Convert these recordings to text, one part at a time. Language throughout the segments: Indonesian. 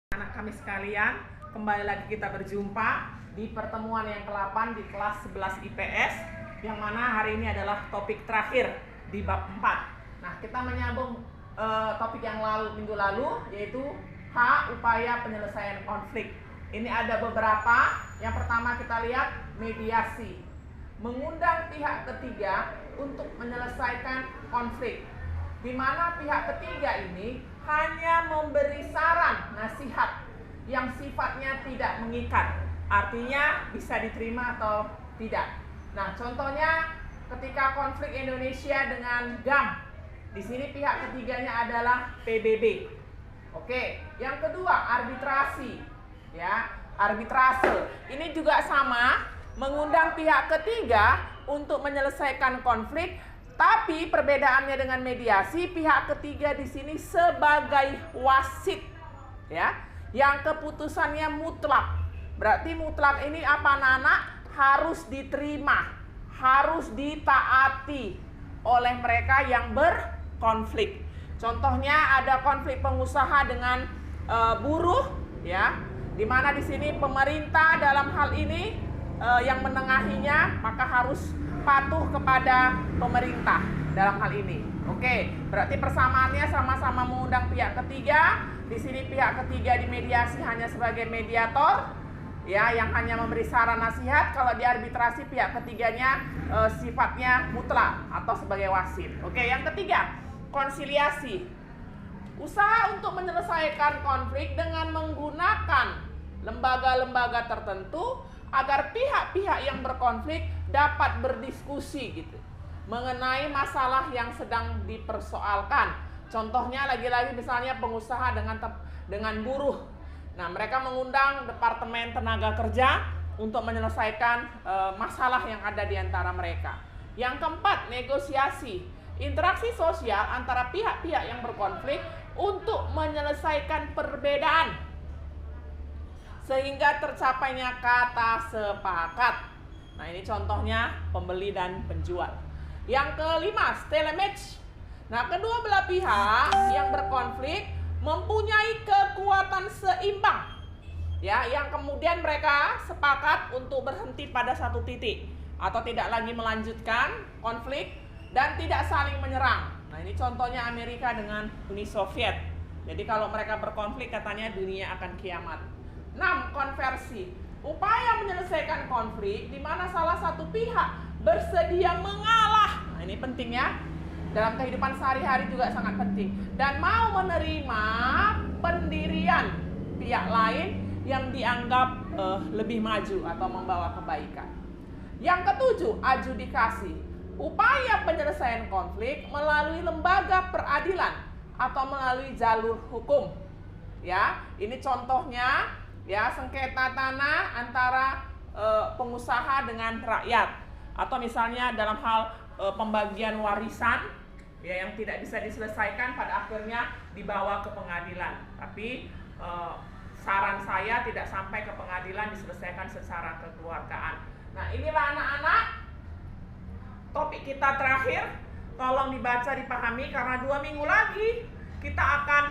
Anak kami sekalian, kembali lagi kita berjumpa di pertemuan yang ke-8 di kelas 11 IPS, yang mana hari ini adalah topik terakhir di bab 4. Nah, kita menyambung topik yang minggu lalu, yaitu H, upaya penyelesaian konflik. Ini ada beberapa. Yang pertama kita lihat mediasi, mengundang pihak ketiga untuk menyelesaikan konflik, di mana pihak ketiga ini hanya memberi saran, nasihat yang sifatnya tidak mengikat, artinya bisa diterima atau tidak. Nah, contohnya ketika konflik Indonesia dengan GAM, di sini pihak ketiganya adalah PBB. Oke, yang kedua arbitrasi, ya, arbitrase. Ini juga sama, mengundang pihak ketiga untuk menyelesaikan konflik. Tapi perbedaannya dengan mediasi, pihak ketiga di sini sebagai wasit, ya, yang keputusannya mutlak. Berarti mutlak ini apa, anak-anak? Harus diterima, harus ditaati oleh mereka yang berkonflik. Contohnya ada konflik pengusaha dengan buruh, ya, di mana di sini pemerintah dalam hal ini yang menengahinya, maka harus patuh kepada pemerintah dalam hal ini. Oke, berarti persamaannya sama-sama mengundang pihak ketiga. Di sini pihak ketiga di mediasi hanya sebagai mediator, ya, yang hanya memberi saran nasihat. Kalau di arbitrasi pihak ketiganya sifatnya mutlak atau sebagai wasit. Oke, yang ketiga, konsiliasi. Usaha untuk menyelesaikan konflik dengan menggunakan lembaga-lembaga tertentu agar pihak-pihak yang berkonflik dapat berdiskusi gitu mengenai masalah yang sedang dipersoalkan. Contohnya lagi-lagi misalnya pengusaha dengan buruh. Nah, mereka mengundang Departemen Tenaga Kerja untuk menyelesaikan masalah yang ada di antara mereka. Yang keempat, negosiasi. Interaksi sosial antara pihak-pihak yang berkonflik untuk menyelesaikan perbedaan sehingga tercapainya kata sepakat. Nah, ini contohnya pembeli dan penjual. Yang kelima, stalemate. Nah, kedua belah pihak yang berkonflik mempunyai kekuatan seimbang, ya, yang kemudian mereka sepakat untuk berhenti pada satu titik atau tidak lagi melanjutkan konflik dan tidak saling menyerang. Nah, ini contohnya Amerika dengan Uni Soviet. Jadi kalau mereka berkonflik katanya dunia akan kiamat. 6. Konversi. Upaya menyelesaikan konflik di mana salah satu pihak bersedia mengalah. Nah, ini penting ya. Dalam kehidupan sehari-hari juga sangat penting. Dan mau menerima pendirian pihak lain yang dianggap lebih maju atau membawa kebaikan. Yang ketujuh, adjudikasi. Upaya penyelesaian konflik melalui lembaga peradilan atau melalui jalur hukum. Ya, ini contohnya, ya, sengketa tanah antara pengusaha dengan rakyat, atau misalnya dalam hal pembagian warisan, ya, yang tidak bisa diselesaikan pada akhirnya dibawa ke pengadilan. Tapi saran saya tidak sampai ke pengadilan, diselesaikan secara kekeluargaan. Nah, inilah anak-anak topik kita terakhir. Tolong dibaca, dipahami, karena 2 minggu lagi kita akan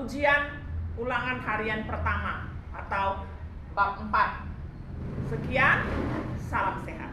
ujian ulangan harian pertama atau bab 4. Sekian, salam sehat.